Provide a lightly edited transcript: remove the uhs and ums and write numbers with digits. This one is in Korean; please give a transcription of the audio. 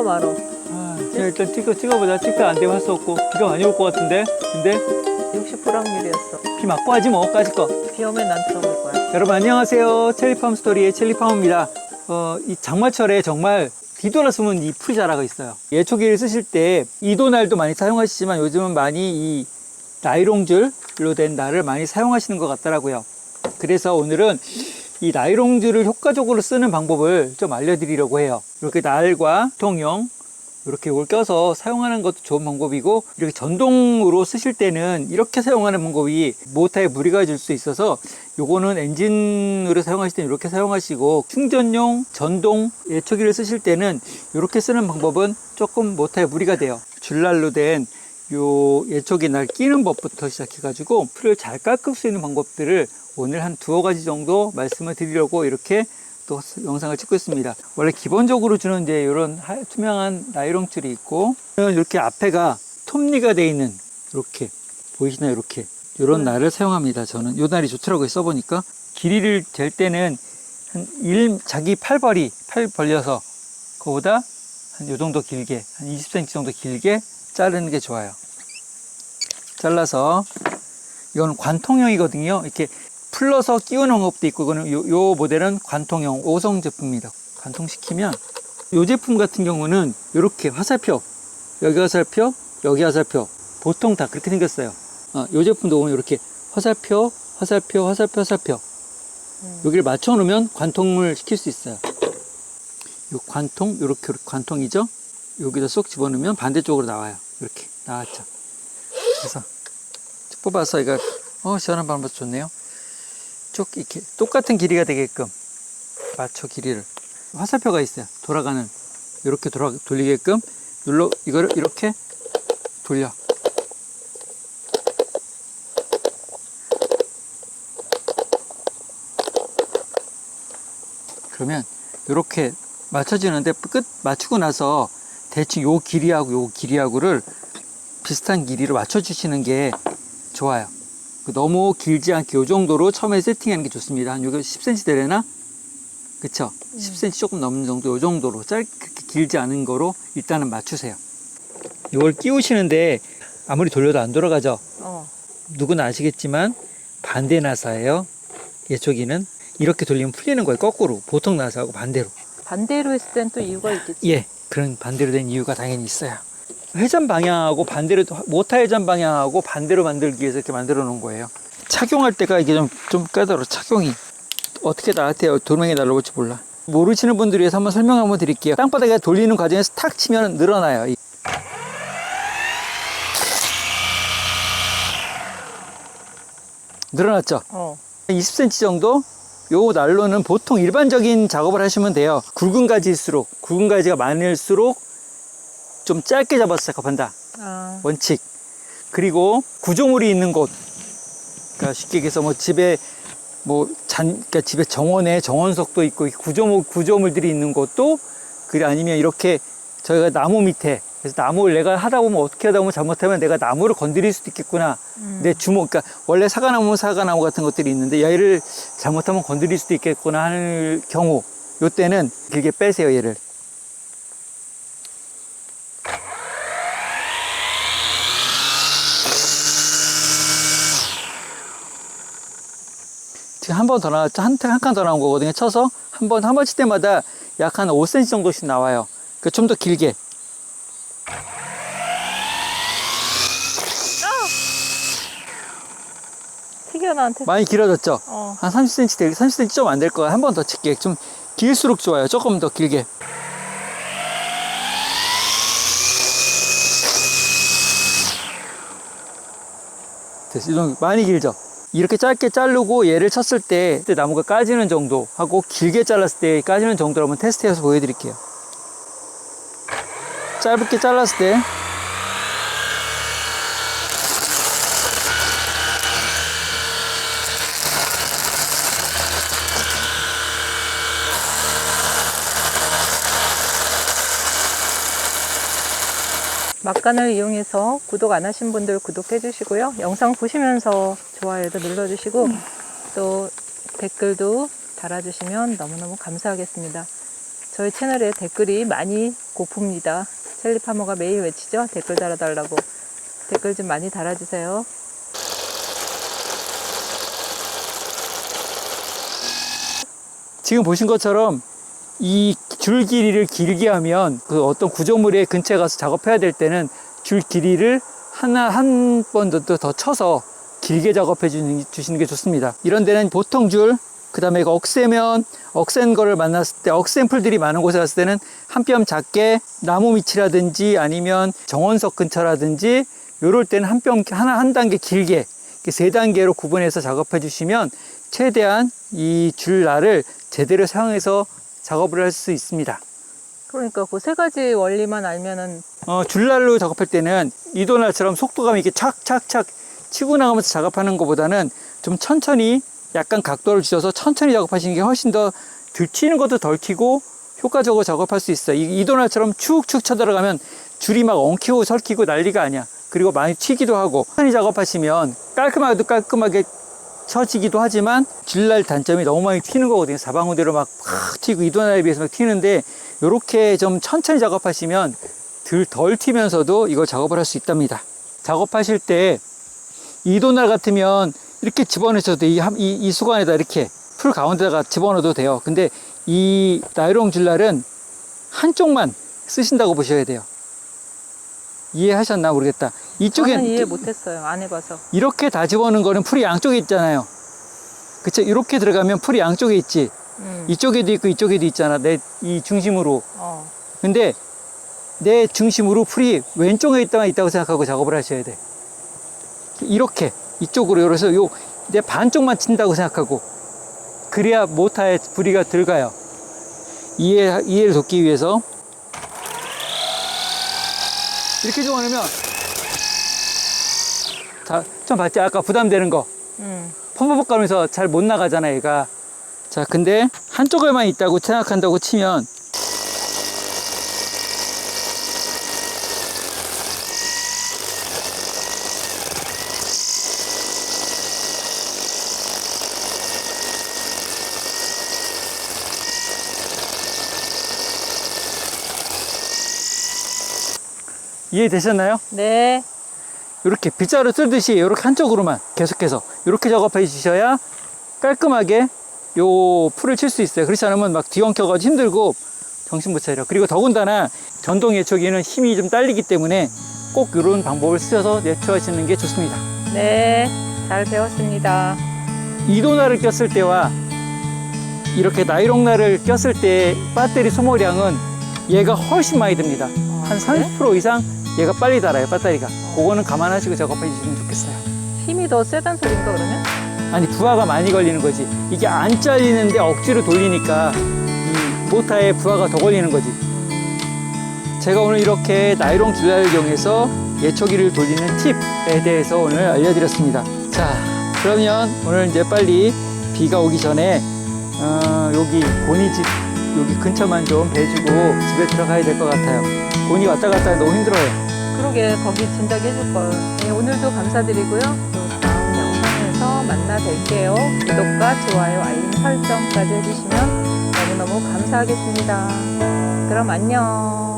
바로. 그냥 일단 찍어보자. 찍다 안 되면 할 수 없고. 비가 많이 올 것 같은데. 근데 60% 확률이었어. 비 맞고 하지 뭐. 까짓 거. 비 오면 난 들어갈 거야. 여러분 안녕하세요. 첼리팜 스토리의 첼리팜입니다. 이 장마철에 정말 뒤돌아서면 이 풀이 자라고 있어요. 예초기를 쓰실 때 이도날도 많이 사용하시지만 요즘은 많이 이 나이롱줄로 된 날을 많이 사용하시는 것 같더라고요. 그래서 오늘은 이 나이롱줄을 효과적으로 쓰는 방법을 좀 알려드리려고 해요. 이렇게 날과 통용 이렇게 이걸 껴서 사용하는 것도 좋은 방법이고, 이렇게 전동으로 쓰실 때는 이렇게 사용하는 방법이 모터에 무리가 줄 수 있어서 요거는 엔진으로 사용하실 때는 이렇게 사용하시고, 충전용 전동 예초기를 쓰실 때는 이렇게 쓰는 방법은 조금 모터에 무리가 돼요. 줄날로 된 요 예초기 날 끼는 법부터 시작해 가지고 풀을 잘 깎을 수 있는 방법들을 오늘 한 두어 가지 정도 말씀을 드리려고 이렇게 또 영상을 찍고 있습니다. 원래 기본적으로 주는 이제 이런 투명한 나이롱 줄이 있고, 이렇게 앞에가 톱니가 되어 있는, 이렇게 보이시나요? 이렇게 이런 날을 사용합니다. 저는 이 날이 좋더라고요. 써보니까 길이를 잴 때는 한 자기 팔 벌려서 그거보다 한 요 정도 길게, 한 20cm 정도 길게 자르는 게 좋아요. 잘라서, 이건 관통형이거든요. 이렇게 풀러서 끼우는 방법도 있고, 이거는 요 모델은 관통형 5성 제품입니다. 관통시키면, 요 제품 같은 경우는 이렇게 화살표, 여기 화살표, 여기 화살표, 보통 다 그렇게 생겼어요. 요 제품도 보면 이렇게 화살표, 화살표, 화살표, 화살표. 여기를 맞춰 놓으면 관통을 시킬 수 있어요. 요 관통, 요렇게 관통이죠? 여기다 쏙 집어넣으면 반대쪽으로 나와요. 이렇게 나왔죠. 그래서 뽑아서 이거 시원한 방법 좋네요. 쭉 이렇게 똑같은 길이가 되게끔 맞춰 길이를, 화살표가 있어요. 돌아가는, 이렇게 돌리게끔 이거를 이렇게 돌려. 그러면 이렇게 맞춰지는데, 끝 맞추고 나서 대충 요 길이하고 요 길이하고를 비슷한 길이로 맞춰주시는 게 좋아요. 너무 길지 않게 요 정도로 처음에 세팅하는 게 좋습니다. 한 여기 10cm 되려나? 그쵸? 10cm 조금 넘는 정도, 요 정도로 짧게 길지 않은 거로 일단은 맞추세요. 이걸 끼우시는데 아무리 돌려도 안 돌아가죠? 누구나 아시겠지만 반대 나사예요. 예초기는 이렇게 돌리면 풀리는 거예요. 거꾸로. 보통 나사하고 반대로. 반대로 했을 땐 또 이유가 있겠지. 예, 그런 반대로 된 이유가 당연히 있어요. 회전 방향하고 반대로, 모터 회전 방향하고 반대로 만들기 위해서 이렇게 만들어 놓은 거예요. 착용할 때가 이게 좀 까다로워. 착용이 어떻게 나한테 돌멩이 날라올지 몰라. 모르시는 분들 위해서 한번 설명 한번 드릴게요. 땅바닥에 돌리는 과정에서 탁 치면 늘어나요. 늘어났죠? 20cm 정도? 요 난로는 보통 일반적인 작업을 하시면 돼요. 굵은 가지가 많을수록 좀 짧게 잡아서 작업한다. 원칙. 그리고 구조물이 있는 곳. 그러니까 쉽게 얘기해서 집에 그러니까 집에 정원에 정원석도 있고 구조물들이 있는 곳도, 그리고 아니면 이렇게 저희가 나무 밑에, 그래서 나무를 내가 하다 보면 어떻게 하다 보면 잘못하면 내가 나무를 건드릴 수도 있겠구나. 내 주먹, 그러니까 원래 사과나무 같은 것들이 있는데 얘를 잘못하면 건드릴 수도 있겠구나 하는 경우, 요때는 길게 빼세요, 얘를. 지금 한 번 더 나왔죠? 한 칸 더 나온 거거든요. 쳐서 한 번 칠 때마다 약 한 5cm 정도씩 나와요. 그러니까 좀 더 길게. 튀겨 나한테. 많이 길어졌죠? 한 30cm 30cm 좀 안 될 거야. 한 번 더 칠게. 좀 길수록 좋아요. 조금 더 길게. 됐어. 이 정도 많이 길죠? 이렇게 짧게 자르고 얘를 쳤을 때 나무가 까지는 정도 하고, 길게 잘랐을 때 까지는 정도로 한번 테스트해서 보여드릴게요. 짧게 잘랐을 때 막간을 이용해서 구독 안 하신 분들 구독해 주시고요. 영상 보시면서 좋아요도 눌러주시고 또 댓글도 달아주시면 너무너무 감사하겠습니다. 저희 채널에 댓글이 많이 고프입니다. 첼리파머가 매일 외치죠. 댓글 달아달라고. 댓글 좀 많이 달아주세요. 지금 보신 것처럼 이 줄 길이를 길게 하면 그 어떤 구조물의 근처에 가서 작업해야 될 때는 줄 길이를 한 번 더 쳐서 길게 작업해 주시는 게 좋습니다. 이런 데는 보통 줄, 그 다음에 억센 거를 만났을 때, 억센 풀들이 많은 곳에 갔을 때는 한 뼘 작게 나무 밑이라든지 아니면 정원석 근처라든지 요럴 때는 한 단계 길게, 3단계로 구분해서 작업해 주시면 최대한 이 줄날을 제대로 사용해서 작업을 할 수 있습니다. 그러니까 그 3가지 원리만 알면은 줄날로 작업할 때는 이도날처럼 속도감이 이렇게 착착착 치고 나가면서 작업하는 것보다는 좀 천천히 약간 각도를 주셔서 천천히 작업하시는 게 훨씬 더 튀는 것도 덜 튀고 효과적으로 작업할 수 있어요. 이도날처럼 축축 쳐들어가면 줄이 막 엉키고 설키고 난리가 아니야. 그리고 많이 튀기도 하고, 천천히 작업하시면 깔끔하게 쳐지기도 하지만 줄날 단점이 너무 많이 튀는 거거든요. 사방우대로 막 튀고 이도날에 비해서 막 튀는데, 이렇게 좀 천천히 작업하시면 덜 튀면서도 이걸 작업을 할 수 있답니다. 작업하실 때 이도날 같으면 이렇게 집어넣으셔도 돼. 이 수건에다 이렇게 풀 가운데다가 집어넣어도 돼요. 근데 이 나이롱 줄날은 한쪽만 쓰신다고 보셔야 돼요. 이해하셨나 모르겠다. 이쪽엔 저는 이해 못했어요. 안 해봐서. 이렇게 다 집어넣는 거는 풀이 양쪽에 있잖아요. 그쵸? 이렇게 들어가면 풀이 양쪽에 있지. 이쪽에도 있고 이쪽에도 있잖아. 이 중심으로. 근데 내 중심으로 풀이 왼쪽에 있다고 생각하고 작업을 하셔야 돼. 이렇게 이쪽으로 열어서 내 반쪽만 친다고 생각하고, 그래야 모타에 부리가 들어가요. 이해를 돕기 위해서 이렇게 집어넣으면, 자, 좀 봤지? 아까 부담되는 거. 펌버벅 가면서 잘 못 나가잖아, 얘가. 자, 근데 한쪽에만 있다고 생각한다고 치면, 이해되셨나요? 네. 이렇게 빗자루 쓸듯이 이렇게 한쪽으로만 계속해서 이렇게 작업해 주셔야 깔끔하게 요 풀을 칠 수 있어요. 그렇지 않으면 막 뒤엉켜가지고 힘들고 정신 못 차려. 그리고 더군다나 전동 예초기는 힘이 좀 딸리기 때문에 꼭 이런 방법을 쓰셔서 예초하시는 게 좋습니다. 네. 잘 배웠습니다. 이도날을 꼈을 때와 이렇게 나이롱날을 꼈을 때 배터리 소모량은 얘가 훨씬 많이 듭니다. 한 30% 이상 얘가 빨리 닳아요, 배터리가. 그거는 감안하시고 작업해 주시면 좋겠어요. 힘이 더 세단 소리인가 그러면? 아니, 부하가 많이 걸리는 거지. 이게 안 잘리는데 억지로 돌리니까 이 모타에 부하가 더 걸리는 거지. 제가 오늘 이렇게 나이롱 줄날을 이용해서 예초기를 돌리는 팁에 대해서 오늘 알려드렸습니다. 자, 그러면 오늘 이제 빨리 비가 오기 전에 여기 고니집 여기 근처만 좀 배주고 집에 들어가야 될 것 같아요. 고니 왔다 갔다 하기 너무 힘들어요. 그러게, 거기 진작에 해줄걸. 네, 오늘도 감사드리고요. 또 다음 영상에서 만나 뵐게요. 구독과 좋아요, 알림 설정까지 해주시면 너무너무 감사하겠습니다. 그럼 안녕.